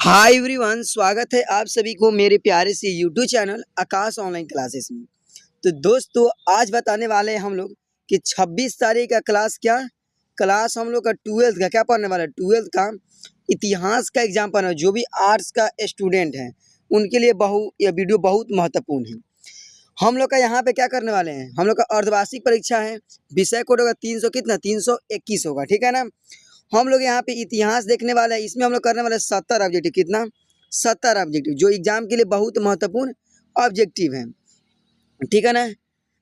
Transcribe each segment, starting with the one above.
Hi everyone, स्वागत है आप सभी को मेरे प्यारे से यूट्यूब चैनल आकाश ऑनलाइन क्लासेस में। तो दोस्तों, आज बताने वाले हैं हम लोग कि 26 तारीख का क्लास हम लोग का 12th का क्या पढ़ने वाला है। 12th का इतिहास का एग्जाम पढ़ना है। जो भी आर्ट्स का स्टूडेंट हैं उनके लिए यह वीडियो बहुत महत्वपूर्ण है। हम लोग का यहाँ पे क्या करने वाले हैं, हम लोग का अर्धवार्षिक परीक्षा है। विषय कोड होगा 321 होगा, ठीक है ना। हम लोग यहाँ पे इतिहास देखने वाले हैं। इसमें हम लोग करने वाले 70 ऑब्जेक्टिव। कितना? 70 ऑब्जेक्टिव, जो एग्जाम के लिए बहुत महत्वपूर्ण ऑब्जेक्टिव है, ठीक है ना।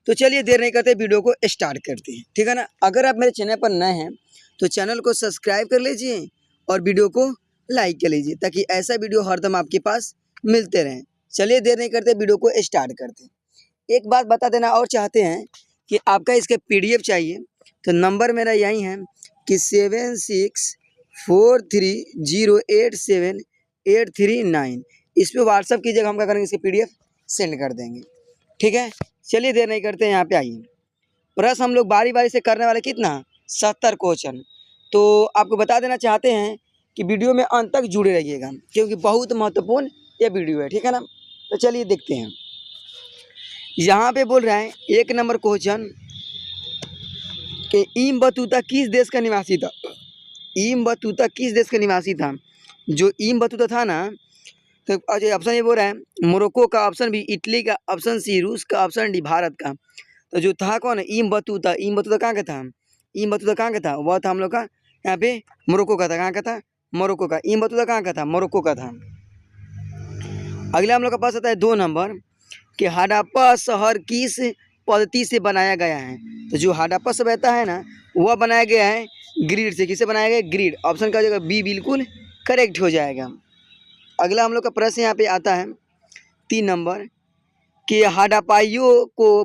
तो चलिए देर नहीं करते, वीडियो को स्टार्ट करते हैं, ठीक है ना। अगर आप मेरे चैनल पर नए हैं तो चैनल को सब्सक्राइब कर लीजिए और वीडियो को लाइक कर लीजिए, ताकि ऐसा वीडियो हरदम आपके पास मिलते रहें। चलिए देर नहीं करते, वीडियो को स्टार्ट करते हैं। एक बात बता देना और चाहते हैं कि आपका इसका PDF चाहिए तो नंबर मेरा यही है कि 7643087839। इस पर व्हाट्सअप कीजिएगा, हम क्या करेंगे इसके PDF सेंड कर देंगे, ठीक है। चलिए देर नहीं करते, यहाँ पे आइए। प्रश्न हम लोग बारी बारी से करने वाले, कितना? 70 क्वेश्चन। तो आपको बता देना चाहते हैं कि वीडियो में अंत तक जुड़े रहिएगा, क्योंकि बहुत महत्वपूर्ण यह वीडियो है, ठीक है ना। तो चलिए देखते हैं। यहाँ पे बोल रहा है 1 नंबर क्वेश्चन कि इम बतूता किस देश का निवासी था। इम बतूता किस देश का निवासी था? जो इम बतूता था ना, तो ऑप्शन ये बोल रहा है मोरक्को का, ऑप्शन बी इटली का, ऑप्शन सी रूस का, ऑप्शन डी भारत का। तो जो था कौन है? इम बतूता। इम बतूता कहाँ का था? इम बतूता कहाँ का था? वह था हम लोग का यहाँ पे मोरक्को का था। कहाँ का था? मोरक्को का। इम बतूता कहाँ का था? मोरक्को का था। अगला हम लोग का पास आता है 2 नंबर कि हड़प्पा शहर किस पद्धति से बनाया गया है। तो जो हड़प्पा सभ्यता है ना, वह बनाया गया है ग्रिड से। किससे बनाया गया? ग्रिड। ऑप्शन का हो जाएगा बी, बिल्कुल करेक्ट हो जाएगा। अगला हम लोग का प्रश्न यहाँ पे आता है 3 नंबर कि हड़प्पाइयों को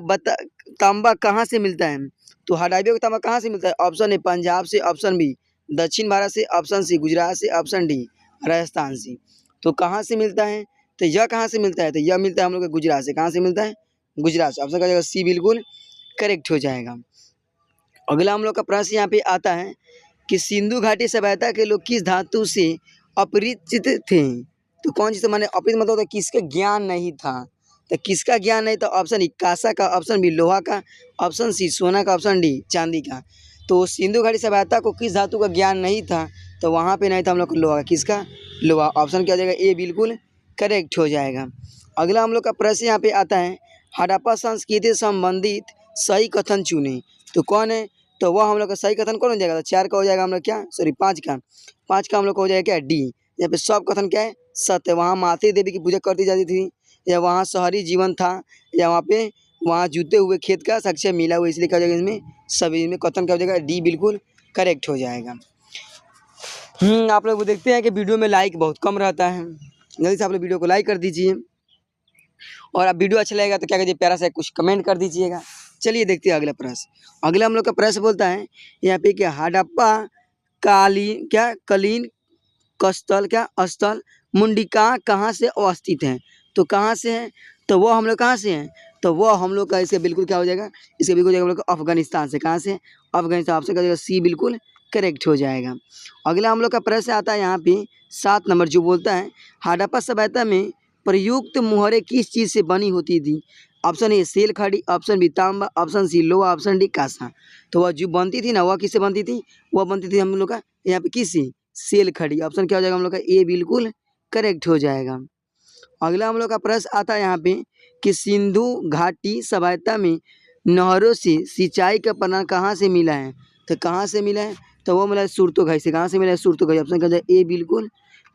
तांबा कहाँ से मिलता है। तो हड़प्पाइयों को तांबा कहाँ से मिलता है? ऑप्शन ए पंजाब से, ऑप्शन बी दक्षिण भारत से, ऑप्शन सी गुजरात से, ऑप्शन डी राजस्थान से। तो कहाँ से मिलता है? तो यह कहाँ से मिलता है? तो यह मिलता है हम लोग को गुजरात से। कहाँ से मिलता है? गुजरात से। ऑप्शन का जाएगा सी, बिल्कुल करेक्ट हो जाएगा। अगला हम लोग का प्रश्न यहाँ पे आता है कि सिंधु घाटी सभ्यता के लोग किस धातु से अपरिचित थे। तो कौन चीज़? माने अपरिचित मतलब होता है किसका ज्ञान नहीं था। तो किसका ज्ञान नहीं था? ऑप्शन ई कांसा का, ऑप्शन बी लोहा का, ऑप्शन सी सोना का, ऑप्शन डी चांदी का। तो सिंधु घाटी सभ्यता को किस धातु का ज्ञान नहीं था? तो वहाँ पे नहीं था हम लोग को लोहा का। किसका? लोहा। ऑप्शन क्या हो जाएगा? ए, बिल्कुल करेक्ट हो जाएगा। अगला हम लोग का प्रश्न यहाँ पे आता है हड़प्पा संस्कृति से संबंधित सही कथन चुने। तो कौन है? तो वह हम लोग का सही कथन कौन हो जाएगा? तो 4 का हो जाएगा हम लोग क्या, सॉरी 5 का। 5 का हम लोग का हो जाएगा क्या, डी। यहाँ पे सब कथन क्या है? सत्य। वहाँ माता देवी की पूजा करती जाती थी, या वहाँ शहरी जीवन था, या वहाँ जूते हुए खेत का साक्ष्य मिला हुआ, इसलिए क्या हो जाएगा इसमें सभी में कथन क्या हो जाएगा? डी, बिल्कुल करेक्ट हो जाएगा। आप लोग देखते हैं कि वीडियो में लाइक बहुत कम रहता है। जल्दी से आप लोग वीडियो को लाइक कर दीजिए, और आप वीडियो अच्छा लगेगा तो क्या कीजिए, प्यारा सा कुछ कमेंट कर दीजिएगा। चलिए देखते हैं अगला प्रश्न। अगला हम लोग का प्रश्न बोलता है यहाँ पे कि हड़प्पा कलीन कस्थल स्थल मुंडिका कहाँ से अवस्थित है। तो कहाँ से है? तो वो हम लोग कहाँ से हैं? तो वो हम लोग का इसका बिल्कुल क्या हो जाएगा? इसका बिल्कुल हो जाएगा हम लोग का अफगानिस्तान से। कहाँ से? अफगानिस्तान। ऑप्शन का हो जाएगा सी, बिल्कुल करेक्ट हो जाएगा। अगला हम लोग का प्रश्न आता है यहाँ पे 7 नंबर, जो बोलता है हड़प्पा सभ्यता में प्रयुक्त मुहरें किस चीज़ से बनी होती थी। ऑप्शन ए सेल खड़ी, ऑप्शन बी तांबा, ऑप्शन सी लोहा, ऑप्शन डी कांसा। तो वह जो बनती थी ना, वह किससे बनती थी? वह बनती थी हम लोग का यहाँ पे किससे? सेल खड़ी। ऑप्शन क्या हो जाएगा हम लोग का? ए, बिल्कुल करेक्ट हो जाएगा। अगला हम लोग का प्रश्न आता है यहाँ पे कि सिंधु घाटी सभ्यता में नहरों से सिंचाई का प्रणाली कहाँ से मिला है। तो कहाँ से मिला है? तो वो मिला है सुरतोघाई से। कहाँ से मिला है? सुरतोघाई। ऑप्शन क्या हो जाएगा? ए, बिल्कुल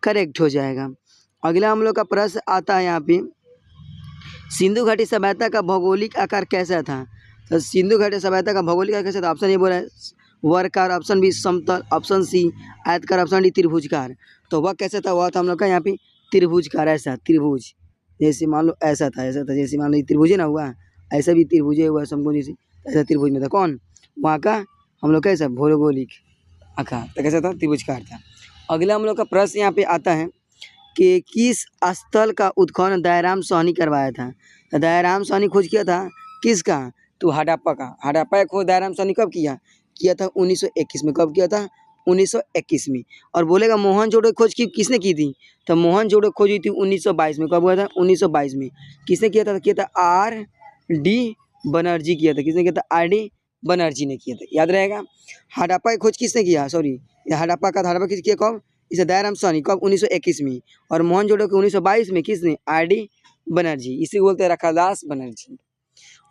करेक्ट हो जाएगा। अगला हम लोग का प्रश्न आता है यहाँ पे सिंधु घाटी सभ्यता का भौगोलिक आकार कैसा था। तो सिंधु घाटी सभ्यता का भौगोलिक आकार कैसा था? ऑप्शन ए बोला है वर्गाकार, ऑप्शन बी समतल, ऑप्शन सी आयतकार, ऑप्शन डी त्रिभुजकार। तो वह कैसा था? वह था हम लोग का यहाँ पे त्रिभुजकार। ऐसा त्रिभुज, जैसे मान लो ऐसा था जैसे मान लो त्रिभुज ना हुआ, ऐसा भी त्रिभुज हुआ समकोण जैसे, ऐसा त्रिभुज में था। कौन? वहाँ का हम लोग कैसा भौगोलिक आकार, तो कैसा था? त्रिभुजकार था। अगला हम लोग का प्रश्न यहाँ पे आता है कि किस स्थल का उत्खनन दयाराम साहनी करवाया था। तो दयाराम साहनी खोज किया था किसका? तो हड़प्पा का। हड़प्पा का खोज दयाराम साहनी कब किया था? 1921 में। कब किया था? 1921 में। और बोलेगा मोहनजोदड़ो खोज की किसने की थी, तो मोहनजोदड़ो खोज हुई थी 1922 में। कब हुआ था, 1922 में। किसने किया था, आर डी बनर्जी किया था। किसने किया था, आर डी बनर्जी ने किया था, याद रहेगा। हड़प्पा की खोज किसने किया, सॉरी हड़प्पा का हड़प्पा किस किया, कब, इसे दयाराम साहनी, कब, 1921 में। और मोहनजोदड़ो के 1922 में, किसने, आर डी बनर्जी, इसी को बोलते हैं रखादास बनर्जी।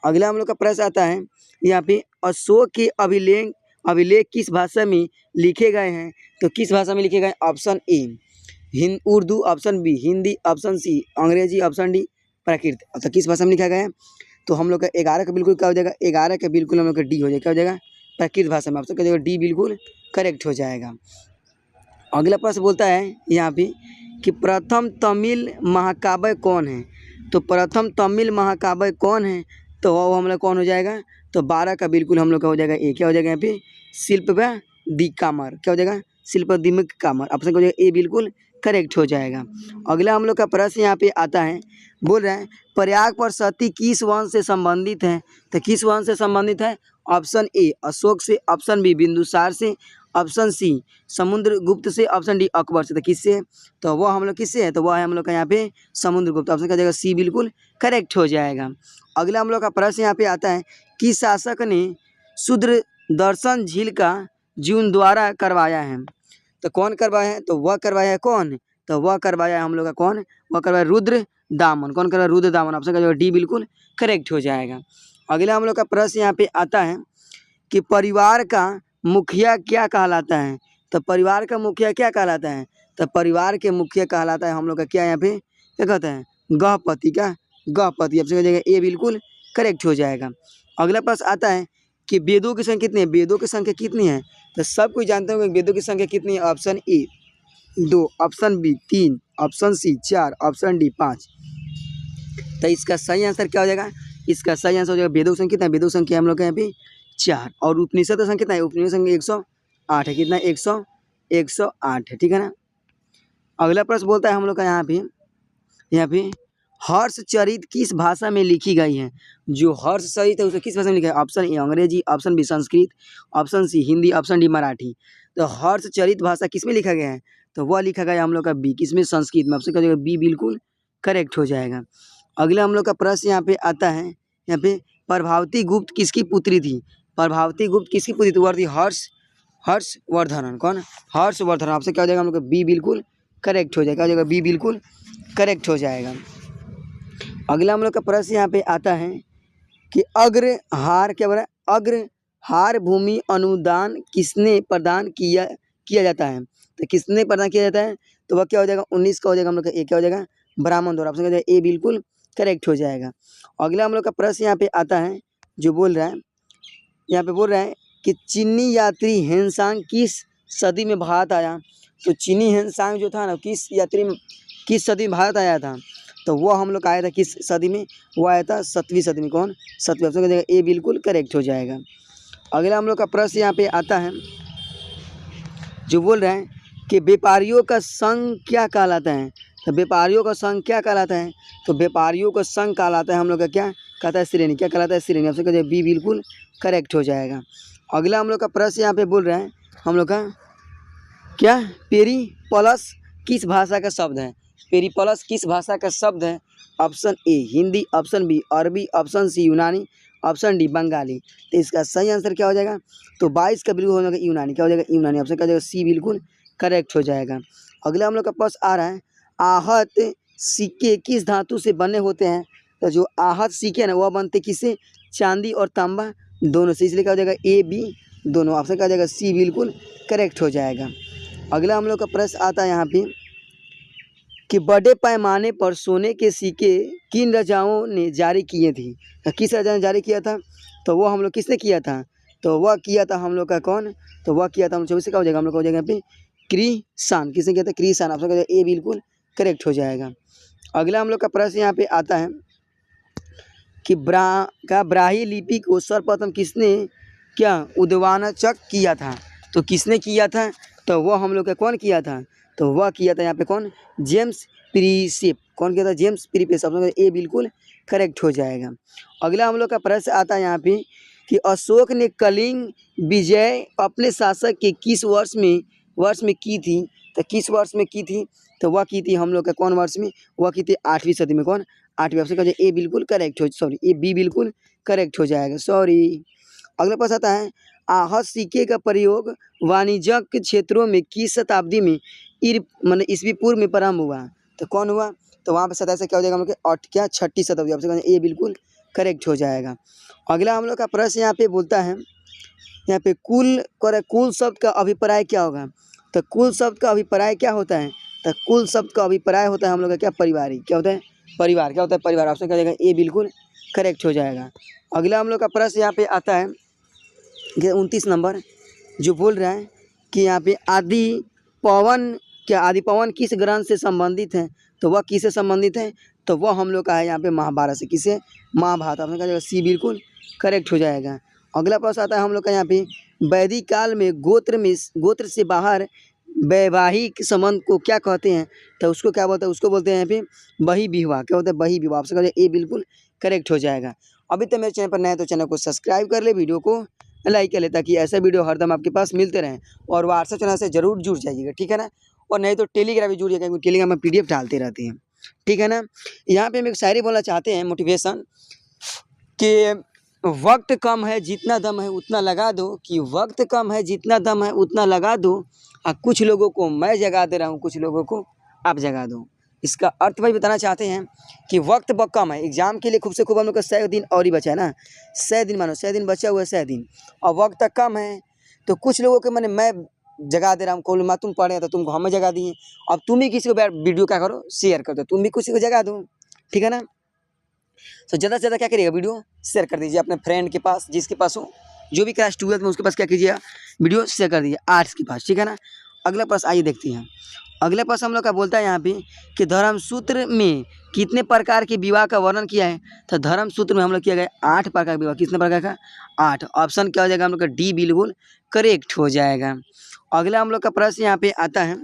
अगला हम लोग का प्रश्न आता है यहाँ पे, अशोक के अभिलेख किस भाषा में लिखे गए हैं, तो किस भाषा में लिखे गए, option A Urdu, option B Hindi, option C Angrezi, option D प्राकृत। तो किस भाषा में लिखा गया है, तो हम लोग का 11 का बिल्कुल क्या हो जाएगा, 11 का बिल्कुल हम लोग का डी हो जाएगा, क्या हो जाएगा, प्राकृत भाषा में। ऑप्शन क्या हो जाएगा, डी बिल्कुल करेक्ट हो जाएगा। अगला प्रश्न बोलता है यहाँ पे कि प्रथम तमिल महाकाव्य कौन है, तो प्रथम तमिल महाकाव्य कौन है, तो वो हम लोग कौन हो जाएगा, तो 12 का बिल्कुल हम लोग का हो जाएगा ए, क्या हो जाएगा यहाँ पे, शिल्पदिकामर, क्या हो जाएगा, शिल्पदिकामर। ऑप्शन क्या हो जाएगा, ए बिल्कुल करेक्ट हो जाएगा। अगला हम लोग का प्रश्न यहाँ पे आता है, बोल रहा है प्रयाग पर सती किस वंश से संबंधित है, तो किस वंश से संबंधित है, ऑप्शन ए अशोक से, ऑप्शन बी बिंदुसार से, ऑप्शन सी समुद्रगुप्त से, ऑप्शन डी अकबर से। तो किससे है, तो वह हम लोग किससे है, तो वह है हम लोग का यहाँ पे समुद्रगुप्त। ऑप्शन क्या हो जाएगा, सी बिल्कुल करेक्ट हो जाएगा। अगला हम लोग का प्रश्न यहाँ पे आता है कि शासक ने शूद्र दर्शन झील का जीर्णोद्धार करवाया है, तो कौन करवाया है, तो वह करवाया है कौन, तो वह करवाया है हम लोग का कौन, वह करवाया रुद्र दामन। कौन करवाया, रुद्र दामन। ऑप्शन का डी बिल्कुल करेक्ट हो जाएगा। अगला हम लोग का प्रश्न यहाँ पे आता है कि परिवार का मुखिया क्या कहलाता है, तो परिवार का मुखिया क्या कहलाता है, तो परिवार के मुखिया कहलाता है हम लोग का क्या, यहाँ पे क्या कहते हैं, गृहपति। क्या, गृहपति। ऑप्शन हो जाएगा ए बिल्कुल करेक्ट हो जाएगा। अगला प्रश्न आता है कि वेदों की संख्या कितनी है, वेदों की संख्या कितनी है, तो सब कोई जानते होंगे वेदों की संख्या कितनी है। Option A 2, option B 3, option C 4, option D 5। तो इसका सही आंसर क्या हो जाएगा, इसका सही आंसर हो जाएगा वेदों की संख्या कितना है, वेदों की संख्या हम लोग के यहाँ पे 4। और उपनिषद की संख्या कितना है, उपनिषद संख्या 108 है। कितना, 108 है, ठीक है ना। अगला प्रश्न बोलता है हम लोग का यहाँ पे हर्षचरित किस भाषा में लिखी गई है, जो हर्षचरित है उसे किस भाषा में लिखा है, option A Angrezi, option B Sanskrit, option C Hindi, option D Marathi. तो हर्षचरित भाषा किस में लिखा गया है, तो वह लिखा गया हम लोग का बी, किसमें, संस्कृत में। ऑप्शन क्या हो जाएगा, बी बिल्कुल करेक्ट हो जाएगा। अगला हम लोग का प्रश्न यहाँ पे आता है, यहाँ पे प्रभावती गुप्त किसकी पुत्री थी, प्रभावती गुप्त किसकी पुत्री थी, वह थी हर्षवर्धन। कौन, हर्षवर्धन। आपसे क्या हो जाएगा हम लोग का बी बिल्कुल करेक्ट हो जाएगा, क्या हो जाएगा, बी बिल्कुल करेक्ट हो जाएगा। अगला हम लोग का प्रश्न यहाँ पे आता है कि अग्रहार, क्या बोला, अग्रहार भूमि अनुदान किसने प्रदान किया जाता है, तो किसने प्रदान किया जाता है, तो वह क्या हो जाएगा, 19 का हो जाएगा हम लोग का ए, क्या हो जाएगा, ब्राह्मण द्वारा। ऑप्शन क्या हो जाएगा, ए बिल्कुल करेक्ट हो जाएगा। अगला हम लोग का प्रश्न यहाँ पे आता है, जो बोल रहा है, यहाँ पे बोल रहा है कि चीनी यात्री हेनसांग किस सदी में भारत आया, तो चीनी हेनसांग जो था ना, किस सदी में भारत आया था, तो वो हम लोग आया था किस सदी में, वो आया था 7वीं सदी में। कौन, 7वीं। ऑप्शन का ए बिल्कुल करेक्ट हो जाएगा। अगला हम लोग का प्रश्न यहाँ पे आता है, जो बोल रहे हैं कि व्यापारियों का संघ क्या कहलाता है, तो व्यापारियों का संघ क्या कहलाता है, तो व्यापारियों का संघ कहलाता है हम लोग का क्या कहता है, श्रेणी। क्या कहलाता है, श्रेणी। ऑप्शन का बी बिल्कुल करेक्ट हो जाएगा। अगला हम लोग का प्रश्न यहाँ पे बोल रहे हैं हम लोग का क्या, पेरिप्लस किस भाषा का शब्द है, पेरिप्लस किस भाषा का शब्द है। Option A Hindi, option B Arabi, option C Yunani, option D Bengali. तो इसका सही आंसर क्या हो जाएगा, तो 22 का बिल्कुल हो जाएगा यूनानी। क्या हो जाएगा, यूनानी। ऑप्शन क्या हो जाएगा, सी बिल्कुल करेक्ट हो जाएगा। अगला हम लोग का प्रश्न आ रहा है, आहत सिक्के किस धातु से बने होते हैं, तो जो आहत सिक्के ना वह बनते किससे, चांदी और तांबा दोनों से, इसलिए क्या हो जाएगा, ए बी दोनों। ऑप्शन क्या हो जाएगा, सी बिल्कुल करेक्ट हो जाएगा। अगला हम लोग का प्रश्न आता है यहाँ पे कि बड़े पैमाने पर सोने के सिक्के किन राजाओं ने जारी किए थे, किस राजा ने जारी किया था, तो वो हम लोग किसने किया था, तो वह किया था हम लोग का कौन, तो वह किया था हम 24 का हो जाएगा हम लोग का हो जाएगा यहाँ पे कृषान। किसने किया था, कृषान। आप लोग ए बिल्कुल करेक्ट हो जाएगा। अगला हम लोग का प्रश्न यहाँ पे आता है कि ब्राह्मी लिपि को सर्वप्रथम किसने क्या उद्वानचक किया था, तो किसने किया था, तो वह हम लोग का कौन किया था, तो वह किया था यहाँ पे कौन, जेम्स प्रिंसेप। कौन किया था, जेम्स प्रिंसेप। आप लोग ए बिल्कुल करेक्ट हो जाएगा। अगला हम लोग का प्रश्न आता है यहाँ पे कि अशोक ने कलिंग विजय अपने शासक के किस वर्ष में की थी। तो किस वर्ष में की थी, तो वह की थी हम लोग का कौन वर्ष में, वह की थी 8वीं सदी में। कौन, 8वीं। ऑप्शन का ए बिल्कुल करेक्ट हो, सॉरी ए बी बिल्कुल करेक्ट हो जाएगा, सॉरी। अगला प्रश्न आता है, आहत सिक्के का प्रयोग वाणिज्यिक क्षेत्रों में किस शताब्दी में मतलब ईस्वी पूर्व में प्रारंभ हुआ। तो कौन हुआ, तो वहाँ पर 27 से क्या हो जाएगा हम लोग के, और क्या 6ठी शताब्दी। ऑप्शन ए बिल्कुल करेक्ट हो जाएगा। अगला हम लोग का प्रश्न यहाँ पे बोलता है, यहाँ पे कुल शब्द का अभिप्राय क्या होगा। तो कुल शब्द का अभिप्राय क्या होता है, तो कुल शब्द का अभिप्राय होता है हम लोग का क्या, पारिवारिक। क्या होता है, परिवार। क्या होता है, परिवार। ऑप्शन क्या हो जाएगा, ए बिल्कुल करेक्ट हो जाएगा। अगला हम लोग का प्रश्न यहाँ पे आता है, 29 नंबर, जो बोल रहा है कि यहाँ पे आदि पवन किस ग्रंथ से संबंधित है। तो वह किससे संबंधित है, तो वह हम लोग का है यहाँ पे महाभारत से। किसे, महाभारत। आपने कहा जाएगा सी बिल्कुल करेक्ट हो जाएगा। अगला प्रश्न आता है हम लोग का यहाँ पे, वैदिक काल में गोत्र से बाहर वैवाहिक संबंध को क्या कहते हैं। तो उसको क्या बोलते हैं, उसको बोलते हैं यहाँ पे बही विवाह। क्या होता है, बही विवाह। आपसे कहा ए बिल्कुल करेक्ट हो जाएगा। अभी तो मेरे चैनल पर नया है तो चैनल को सब्सक्राइब कर ले, वीडियो को लाइक कर ले, ताकि ऐसा वीडियो हरदम आपके पास मिलते रहें। और व्हाट्सएप चैनल से जरूर जुड़ जाइएगा, ठीक है ना। और नहीं तो टेलीग्राम भी जुड़ जाइएगा, क्योंकि टेलीग्राम में PDF डालते रहते हैं, ठीक है ना। यहाँ पे हम एक शायरी बोलना चाहते हैं, मोटिवेशन, कि वक्त कम है जितना दम है उतना लगा दो, कि वक्त कम है जितना दम है उतना लगा दो, कुछ लोगों को मैं जगा दे रहा हूँ, कुछ लोगों को आप जगा दो। इसका अर्थ भाई बताना चाहते हैं कि वक्त बहुत कम है, एग्जाम के लिए खूब से खूब हम लोग का 100 दिन और ही बचा है ना, 100 दिन, मानो 100 दिन बचा हुआ है, 100 दिन, और वक्त तक कम है। तो कुछ लोगों के मैंने मैं जगा दे रहा हूँ, कोल तुम पढ़े तो तुमको हमें जगा दिए। अब तुम ही किसी को वीडियो क्या करो, शेयर कर दो, तुम भी किसी को जगा दो, ठीक है ना। तो ज़्यादा से ज़्यादा क्या करिएगा, वीडियो शेयर कर दीजिए अपने फ्रेंड के पास, जिसके पास हो, जो भी क्लास 12th में उसके पास क्या कीजिएगा, वीडियो शेयर कर दीजिए, आर्ट्स के पास, ठीक है ना। अगला प्रश्न आइए देखते हैं। अगला प्रश्न हम लोग का बोलता है यहाँ पे कि धर्मसूत्र में कितने प्रकार के विवाह का वर्णन किया है। तो धर्मसूत्र में हम लोग किया गया 8 प्रकार का विवाह। कितने प्रकार का, 8। ऑप्शन क्या हो जाएगा हम लोग का, डी बिल्कुल करेक्ट हो जाएगा। अगला हम लोग का प्रश्न यहाँ पे आता है,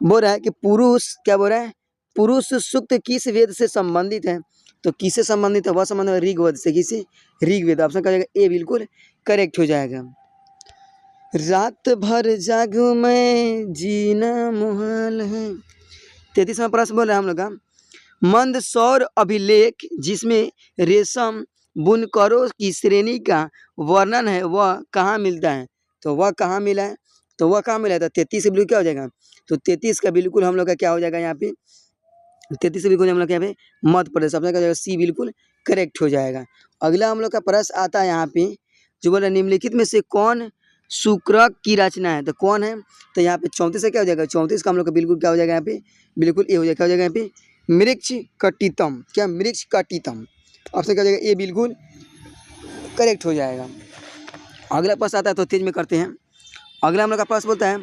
बोल रहा है कि पुरुष, क्या बोल रहा है, पुरुष सूक्त किस वेद से संबंधित है। तो किससे संबंधित है, वह संबंधित है ऋग्वेद से। किसी, ऋग्वेद। ऑप्शन क्या हो जाएगा, ए बिल्कुल करेक्ट हो जाएगा। रात भर जागू मैं जीना मुहाल है। 33वां प्रश्न बोल रहा है हम लोग का, मंदसौर अभिलेख जिसमें रेशम बुनकरों की श्रेणी का वर्णन है वह कहाँ मिलता है। तो वह कहाँ मिला है, तो वह कहाँ मिला है, तो 33 से बिल्कुल क्या हो जाएगा, तो 33 का बिल्कुल हम लोग का क्या हो जाएगा यहाँ पे, 33 से बिल्कुल हम लोग यहाँ पे मध्य प्रदेश। अपना क्या हो जाएगा, सी बिल्कुल करेक्ट हो जाएगा। अगला हम लोग का प्रश्न आता है यहाँ पे, जो बोला निम्नलिखित में से कौन शुक्रक की रचना है। तो कौन है, तो यहाँ पे 34 से क्या हो जाएगा, 34 का हम लोग का बिल्कुल क्या हो जाएगा यहाँ पे, बिल्कुल ए हो जाएगा। क्या हो जाएगा यहाँ पे, मृक्ष कटितम। क्या, मृक्ष कटितम। ऑप्शन क्या हो जाएगा, ए बिल्कुल करेक्ट हो जाएगा। अगला प्रश्न आता है, तो तेज में करते हैं। अगला हम लोग का प्रश्न बोलता है,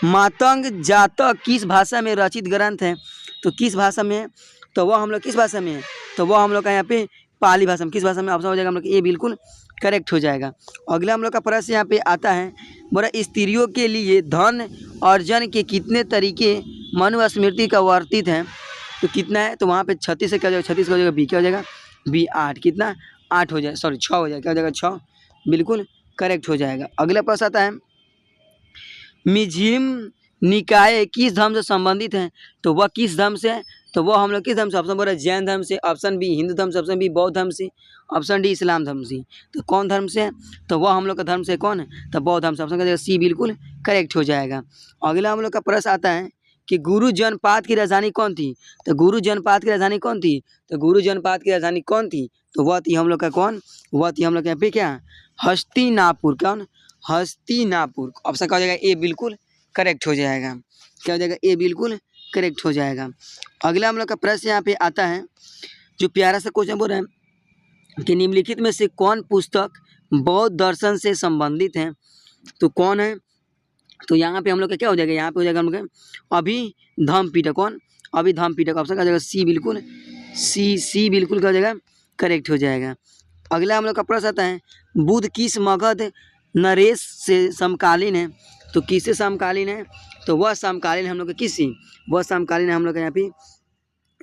मातंग जातक किस भाषा में रचित ग्रंथ है। तो किस भाषा में है, तो वह हम लोग किस भाषा में है, तो वह हम लोग का यहाँ पे पाली भाषा में। किस भाषा में, ऑप्शन हो जाएगा हम लोग ये बिल्कुल करेक्ट हो जाएगा। अगला हम लोग का प्रश्न यहाँ पे आता है, बोला स्त्रियों के लिए धन अर्जन के कितने तरीके मनुस्मृति का वर्तित है। तो कितना है, तो वहाँ पे 36 से क्या हो जाएगा, 36 का हो जाएगा बी। क्या हो जाएगा, बी 8। कितना, 8 हो जाए, सॉरी 6 हो जाएगा। क्या हो जाएगा, 6 बिल्कुल करेक्ट हो जाएगा। अगला प्रश्न आता है, मिझिम निकाय किस धर्म से संबंधित है। तो वह किस धर्म से है, तो वह हम लोग किस धर्म से, ऑप्शन बोल रहे जैन धर्म से, ऑप्शन बी हिंदू धर्म से, ऑप्शन बी बौद्ध धर्म से, ऑप्शन डी इस्लाम धर्म से। तो कौन धर्म से है, तो वह हम लोग का धर्म से कौन है, तो बौद्ध धर्म से। ऑप्शन का सी बिल्कुल करेक्ट हो जाएगा। अगला हम लोग का प्रश्न आता है कि गुरु जनपात की राजधानी कौन थी। तो गुरु जनपात की राजधानी कौन थी, तो गुरु जनपात की राजधानी कौन थी, तो वह थी हम लोग का कौन, वह थी हम लोग यहाँ पे क्या, हस्तिनापुर। कौन, हस्तिनापुर। ऑप्शन क्या हो जाएगा, ए बिल्कुल करेक्ट हो जाएगा। क्या हो जाएगा, ए बिल्कुल करेक्ट हो जाएगा। अगला हम लोग का प्रश्न यहाँ पे आता है, जो प्यारा सा क्वेश्चन बोल रहे हैं कि निम्नलिखित में से कौन पुस्तक बौद्ध दर्शन से संबंधित है। तो कौन है, तो यहाँ पे हम लोग का क्या हो जाएगा, यहाँ पे हो जाएगा हम लोग का अभिधम्मपिटक। कौन, अभिधम्मपिटक। ऑप्शन क्या हो जाएगा, सी बिल्कुल, सी बिल्कुल क्या हो जाएगा, करेक्ट हो जाएगा। अगला हम लोग का प्रश्न आता है, बुद्ध किस मगध नरेश से समकालीन है। तो किससे समकालीन है, तो वह समकालीन हम लोग का किससे, वह समकालीन है हम लोग का यहाँ पे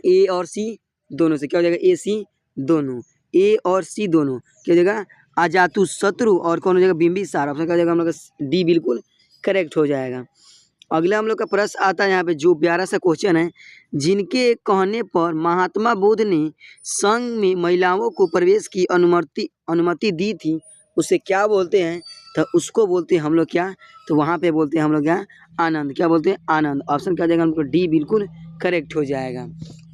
ए और सी दोनों से। क्या हो जाएगा, ए सी दोनों, ए और सी दोनों क्या हो जाएगा, अजातु शत्रु और कौन हो जाएगा बिंबिसार। ऑप्शन क्या हो जाएगा हम लोग का डी बिल्कुल करेक्ट हो जाएगा। अगला हम लोग का प्रश्न आता है यहाँ पे जो 11 सा क्वेश्चन है, जिनके कहने पर महात्मा बुद्ध ने संघ में महिलाओं को प्रवेश की अनुमति दी थी, उसे क्या बोलते हैं? तो उसको बोलते हैं हम लोग क्या, तो वहाँ पे बोलते हैं हम लोग क्या, आनंद। क्या बोलते हैं? आनंद। ऑप्शन क्या हो जाएगा हमको डी बिल्कुल करेक्ट हो जाएगा।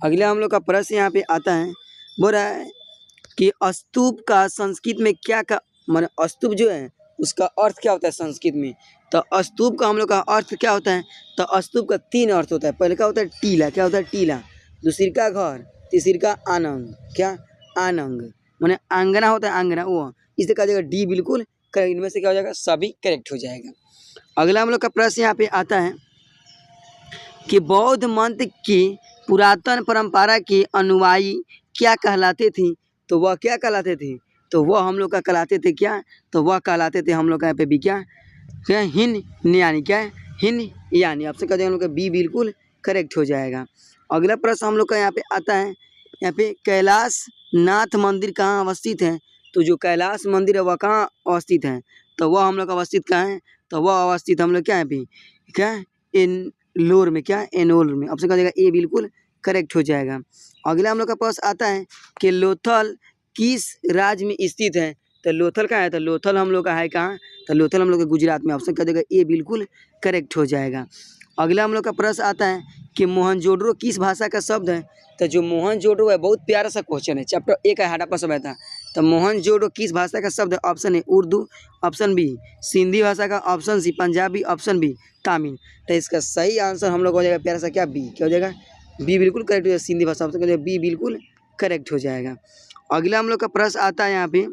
अगला हम लोग का प्रश्न यहाँ पे आता है, बोल रहा है कि स्तूप का संस्कृत में क्या का माने स्तूप जो है उसका अर्थ क्या होता है संस्कृत में? तो स्तूप का हम लोग का अर्थ क्या होता है? तो स्तूप का 3 अर्थ होता है। पहले का होता है टीला। क्या होता है? टीला। दूसरी का घर, तीसरी का आनंद। क्या? आनंद माने आंगना होता है, आंगना वो। इससे कहा जाएगा डी बिल्कुल करेक्ट। इनमें से क्या हो जाएगा? सभी करेक्ट हो जाएगा। अगला हम लोग का प्रश्न यहाँ पे आता है कि बौद्ध मत की पुरातन परंपरा के अनुयायी क्या कहलाते थे? तो वह क्या कहलाते थे? तो वह हम लोग का कहलाते थे क्या? तो वह कहलाते थे हम लोग का यहाँ पे भी क्या हिन यानी क्या है? हिन यानी। आपसे कह जाएगा हम लोग का बी बिल्कुल करेक्ट हो जाएगा। अगला प्रश्न हम लोग का यहाँ पे आता है, यहाँ पे कैलाश नाथ मंदिर कहाँ अवस्थित है? तो जो कैलाश मंदिर है वह कहाँ अवस्थित है? तो वह हम लोग का अवस्थित कहाँ है? तो वह अवस्थित हम लोग क्या है भी क्या एनलोर में। क्या? एनोर में। ऑप्शन कह जाएगा ए बिल्कुल करेक्ट हो जाएगा। अगला हम लोग का प्रश्न आता है कि लोथल किस राज्य में स्थित है? तो लोथल कहाँ है? तो लोथल हम लोग का है कहाँ? तो लोथल हम लोग का गुजरात में। ऑप्शन कह देगा ए बिल्कुल करेक्ट हो जाएगा। अगला हम लोग का प्रश्न आता है कि मोहनजोदड़ो किस भाषा का शब्द है? तो जो मोहनजोदड़ो है बहुत प्यारा सा क्वेश्चन है, चैप्टर 1 का हड़प्पा सभ्यता। तो मोहनजोदड़ो किस भाषा का शब्द है? Option A Urdu, option B Sindhi भाषा का, option C Punjabi, option B Tamil. तो इसका सही आंसर हम लोग हो जाएगा प्यारा सा क्या? बी। क्या हो जाएगा? बी बिल्कुल करेक्ट हो जाएगा। सिंधी भाषा। ऑप्शन क्या? बी बिल्कुल करेक्ट हो जाएगा। अगला हम लोग का प्रश्न आता है यहाँ पे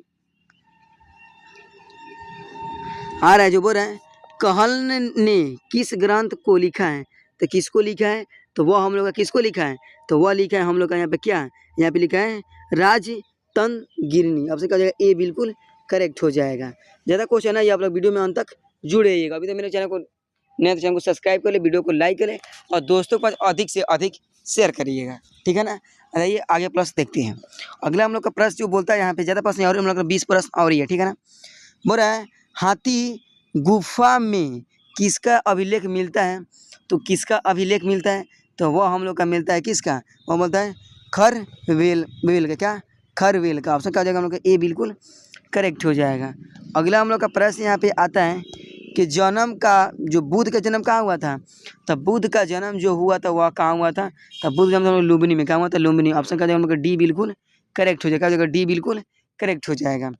आ रहा है, जो बोल रहा है कहलन ने किस ग्रंथ को लिखा है? तो किसको लिखा है? तो वह हम लोग का किसको लिखा है? तो वह लिखा है हम लोग का यहाँ पे क्या है? यहाँ पे लिखा है राजतंगिनी। आपसे कहा जाएगा ए बिल्कुल करेक्ट हो जाएगा। ज़्यादा क्वेश्चन है ये आप लोग वीडियो में अंत तक जुड़े रहिएगा। अभी तो मेरे चैनल को नए चैनल को सब्सक्राइब कर ले, वीडियो को लाइक करें और दोस्तों के पास अधिक से अधिक शेयर करिएगा, ठीक है ना। आइए आगे प्रश्न देखते हैं। अगला हम लोग का प्रश्न जो बोलता है यहाँ पे ज़्यादा प्रश्न और हम लोग का 20 प्रश्न और ही है, ठीक है ना। बोल रहा है हाथी गुफा में किसका अभिलेख मिलता है? तो किसका अभिलेख मिलता है? तो वह हम लोग का मिलता है किसका? वह बोलता है खरवेल का। क्या? खरवेल का। ऑप्शन क्या हो जाएगा हम लोग का? ए बिल्कुल करेक्ट हो जाएगा। अगला हम लोग का प्रश्न यहाँ पे आता है कि जन्म का जो बुद्ध का जन्म कहाँ हुआ था? तब बुद्ध का जन्म जो हुआ था वह कहाँ हुआ था? तब बुद्ध का जन्म लुम्बिनी में। कहाँ हुआ था? लुम्बिनी। ऑप्शन क्या हो जाएगा हम लोग का? डी बिल्कुल करेक्ट हो जाएगा। डी बिल्कुल करेक्ट हो जाएगा।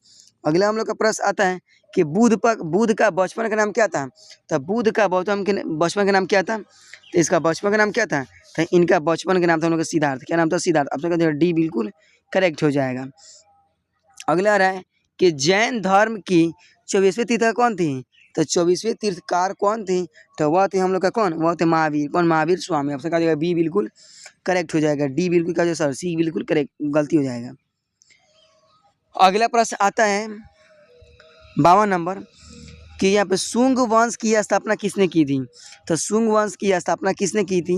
अगला हम लोग का प्रश्न आता है कि बुद्ध का बचपन का नाम क्या था? तो बुद्ध का बचपन का नाम क्या था? तो इसका बचपन का नाम क्या था? तो इनका बचपन का नाम था हम लोग का सिद्धार्थ। क्या नाम था? सिद्धार्थ। ऑप्शन क्या हो? डी बिल्कुल करेक्ट हो जाएगा। अगला आ रहा है कि जैन धर्म की 24वीं तीर्थकार कौन थी? तो 24वीं तीर्थकार कौन थी? तो वह थे हम लोग का कौन? वह थे महावीर। कौन? महावीर स्वामी। ऑप्शन क्या हो जाएगा? बी बिल्कुल करेक्ट हो जाएगा। डी बिल्कुल क्या हो जाएगा? सर सी बिल्कुल करेक्ट गलती हो जाएगा। अगला प्रश्न आता है 52 नंबर कि यहाँ पे शुंग वंश की स्थापना किसने की थी? तो शुंग वंश की स्थापना किसने की थी?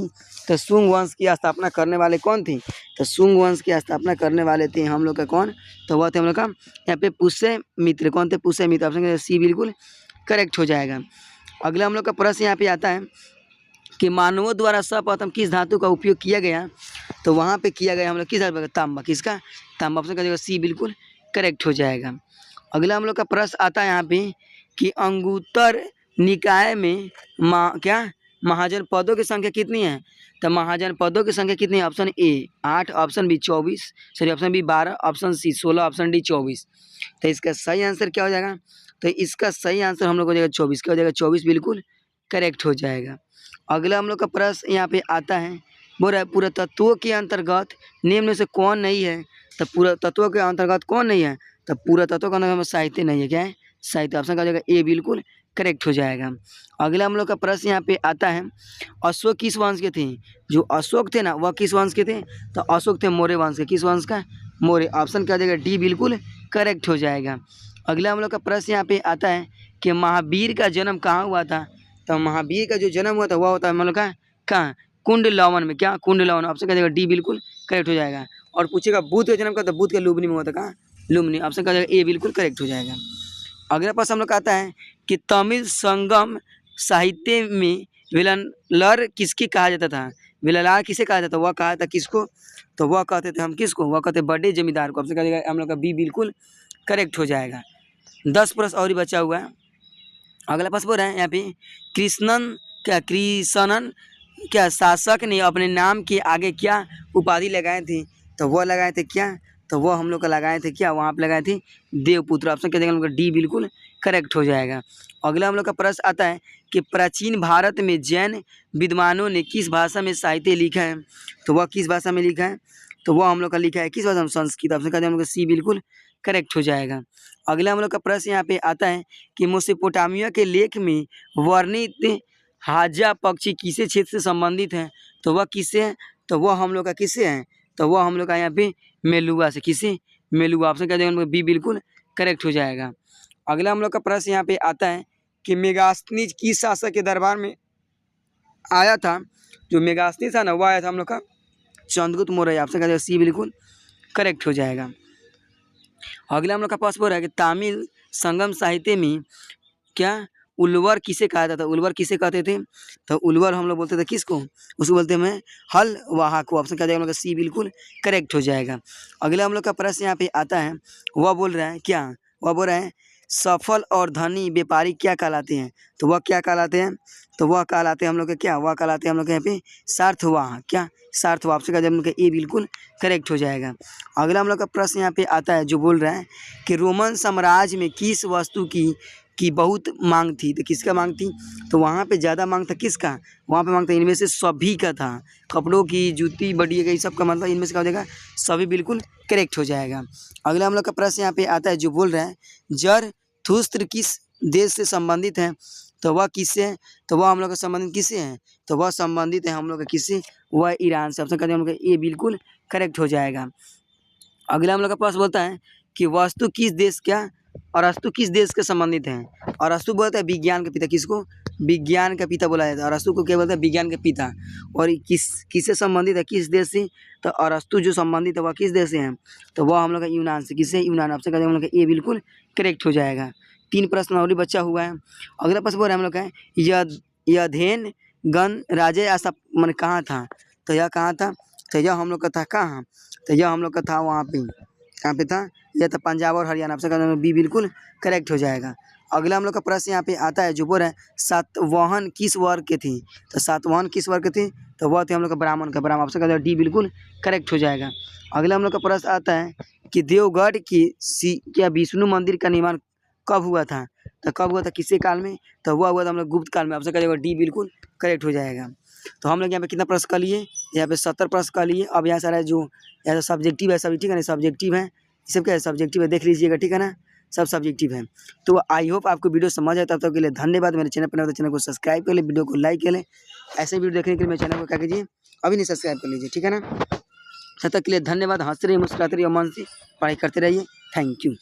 तो शुंग वंश की स्थापना करने वाले कौन थे? तो शुंग वंश की स्थापना करने वाले थे हम लोग का कौन? तो वह थे हम लोग का यहाँ पे पुष्य मित्र। कौन थे? पुष्य मित्र। ऑप्शन सी बिल्कुल करेक्ट हो जाएगा। अगला हम लोग का प्रश्न यहाँ पे आता है कि मानवों द्वारा सर्वप्रथम किस धातु का उपयोग किया गया? तो वहाँ पे किया गया हम लोग किस धातु का? तांबा। किसका? तांबा। ऑप्शन का सी बिल्कुल करेक्ट हो जाएगा। अगला हम लोग का प्रश्न आता है यहाँ पे कि अंगुत्तर निकाय में महाजन पदों की संख्या कितनी है? तो महाजन पदों की संख्या कितनी है? Option A 8, option B 24, sorry option B 12, option C 16, option D 24। तो इसका सही आंसर क्या हो जाएगा? तो इसका सही आंसर हम लोग हो जाएगा 24। क्या हो जाएगा? 24 बिल्कुल करेक्ट हो जाएगा। अगला हम लोग का प्रश्न यहाँ पे आता है, बोल रहा है पुरातत्वों के अंतर्गत निम्न में से कौन नहीं है? तो पुरातत्वों के अंतर्गत कौन नहीं है? तो पुरातत्व का अंतर्गत साहित्य नहीं है। क्या है? साहित्य। ऑप्शन का हो जाएगा ए बिल्कुल करेक्ट हो जाएगा। अगला हम लोग का प्रश्न यहाँ पे आता है अशोक किस वंश के थे? जो अशोक थे ना वह किस वंश के थे? तो अशोक थे मौर्य वंश के। किस वंश का? मौर्य। ऑप्शन क्या हो जाएगा? डी बिल्कुल करेक्ट हो जाएगा। अगला हम लोग का प्रश्न यहाँ पे आता है कि महावीर का जन्म कहाँ हुआ था? तो महावीर का जो जन्म हुआ था वह होता है हम लोग का कहाँ? कुंडलवन में। क्या? कुंडलवन। ऑप्शन क्या हो जाएगा? डी बिल्कुल करेक्ट हो जाएगा। और पूछेगा बुद्ध का जन्म का? तो बुद्ध के लुम्बिनी में हुआ था। कहाँ? लुम्नी, ऑप्शन का जाएगा ए बिल्कुल करेक्ट हो जाएगा। अगला प्रश्न हम लोग का आता है कि तमिल संगम साहित्य में विलनलर किसकी कहा जाता था? विलनार किसे कहा जाता? वह कहा था किसको? तो वह कहते थे हम किसको? वह कहते बड़े जमींदार को। ऑप्शन का जाएगा हम लोग का बी बिल्कुल करेक्ट हो जाएगा। 10 प्रश्न और ही बचा हुआ है। अगला प्रश्न बोल रहे हैं यहाँ पे कृष्णन क्या शासक ने अपने नाम के आगे क्या उपाधि लगाए थे? तो वह लगाए थे क्या? तो वह हम लोग का लगाए थे क्या? वहाँ पे लगाए थे देवपुत्र। ऑप्शन क्या देगा हम लोग का डी बिल्कुल करेक्ट हो जाएगा। अगला हम लोग का प्रश्न आता है कि प्राचीन भारत में जैन विद्वानों ने किस भाषा में साहित्य लिखा है? तो वह किस भाषा में लिखा है? तो वह हम लोग का लिखा है किस भाषा में? संस्कृत। ऑप्शन का हम लोग का सी बिल्कुल करेक्ट हो जाएगा। अगला हम लोग का प्रश्न यहाँ पे आता है कि मेसोपोटामिया के लेख में वर्णित हाजा पक्षी किसे क्षेत्र से संबंधित है? तो वह किससे है? तो वह हम लोग का किससे है? तो वह हम लोग का यहाँ पे मेलुआ से। किसे? मेलुआ। ऑप्शन क्या देगा बी बिल्कुल करेक्ट हो जाएगा। अगला हम लोग का प्रश्न यहाँ पे आता है कि मेगास्थनीज किस शासक के दरबार में आया था? जो मेगास्थनीज था ना वह आया था हम लोग का चंद्रगुप्त मौर्य। ऑप्शन क्या देगा सी बिल्कुल करेक्ट हो जाएगा। अगला हम लोग का प्रश्न बोल रहा है कि तमिल संगम साहित्य में क्या उल्वर किसे कहा जाता? उल्वर किसे कहते थे? तो उल्वर हम लोग बोलते थे किसको? उसको बोलते हैं मैं हल वाहा को। ऑप्शन क्या जाएगा हम लोग का सी बिल्कुल करेक्ट हो जाएगा। अगला हम लोग का प्रश्न यहाँ पे आता है, वह बोल रहा है क्या? वह बोल रहा है सफल और धनी व्यापारी क्या कहलाते हैं? तो वह क्या कहलाते हैं? तो वह कहलाते हैं हम लोग के क्या? वह कहलाते हैं हम लोग के यहाँ पे सार्थवाह। क्या? सार्थवाह। ऑप्शन का जब हम लोग का ए बिल्कुल करेक्ट हो जाएगा। अगला हम लोग का प्रश्न यहाँ पे आता है जो बोल रहा है कि रोमन साम्राज्य में किस वस्तु की बहुत मांग थी? तो किसका मांग थी? तो वहाँ पे ज़्यादा मांग था किसका? वहाँ पे मांग था इनमें से सभी का था। कपड़ों की, जूती, बढ़िया गई, सब का मतलब इनमें से क्या हो जाएगा? सभी बिल्कुल करेक्ट हो जाएगा। अगला हम लोग का प्रश्न यहाँ पे आता है जो बोल रहा है जरथुस्त्र किस देश से संबंधित है? तो वह किससे है? तो वह हम लोग का संबंधित किससे है? तो वह संबंधित है हम लोग का किससे? वह ईरान से। ऑप्शन कहते हैं हम लोग का ए बिल्कुल करेक्ट हो जाएगा। अगला हम लोग का प्रश्न बोलता है कि वस्तु किस देश क्या अरस्तु किस देश के संबंधित हैं? अरस्तु बोलता है विज्ञान के पिता। किसको? विज्ञान का पिता बोला जाता है। अरस्तु को क्या बोलता है? विज्ञान के पिता। और किससे संबंधित है? किस देश से? तो अरस्तु जो संबंधित है वह किस देश से हैं? तो वह हम लोग का यूनान से। किससे? यूनान। ऑप्शन का हम लोग का ए बिल्कुल करेक्ट हो जाएगा। 3 प्रश्न और बचा हुआ है। अगला प्रश्न बोल रहे हैं हम लोग का यधेन गण राजे आशा मन कहाँ था? तो यह कहाँ था? तो यह हम लोग का था कहाँ? तो यह हम लोग का था वहाँ पे। कहाँ पे था? यह था पंजाब और हरियाणा। ऑप्शन का बी बिल्कुल करेक्ट हो जाएगा। अगला हम लोग का प्रश्न यहाँ पे आता है जो बोल रहा है सातवाहन किस वर्ग के थे? तो सातवाहन किस वर्ग के थे? तो वह थे हम लोग का ब्राह्मण का। ब्राह्मण। ऑप्शन का डी बिल्कुल करेक्ट हो जाएगा। अगला हम लोग का प्रश्न आता है कि देवगढ़ की क्या विष्णु मंदिर का निर्माण कब हुआ था? तो कब हुआ था? किसके काल में? तो वह हुआ था हम लोग गुप्त काल में। ऑप्शन का डी बिल्कुल करेक्ट हो जाएगा। तो हम लोग यहाँ पे कितना प्रश्न कर लिए? यहाँ पे 70 प्रश्न कर लिए। अब यहाँ सारा जो यहाँ सब्जेक्टिव है सभी, ठीक है ना? सब्जेक्टिव है, सब क्या है? सब्जेक्टिव है, देख लीजिएगा, ठीक है ना? सब सब्जेक्टिव है। तो आई होप आपको वीडियो समझ आए। तब तक के लिए धन्यवाद। मेरे चैनल पर नए हो तो चैनल को सब्सक्राइब कर ले, वीडियो को लाइक कर ले। ऐसे वीडियो देखने के लिए मेरे चैनल को क्या कीजिए अभी नहीं सब्सक्राइब कर लीजिए, ठीक है ना? तब तक के लिए धन्यवाद। हंसते रहिए, मुस्कुराते रहिए और मन से पढ़ाई करते रहिए। Thank you.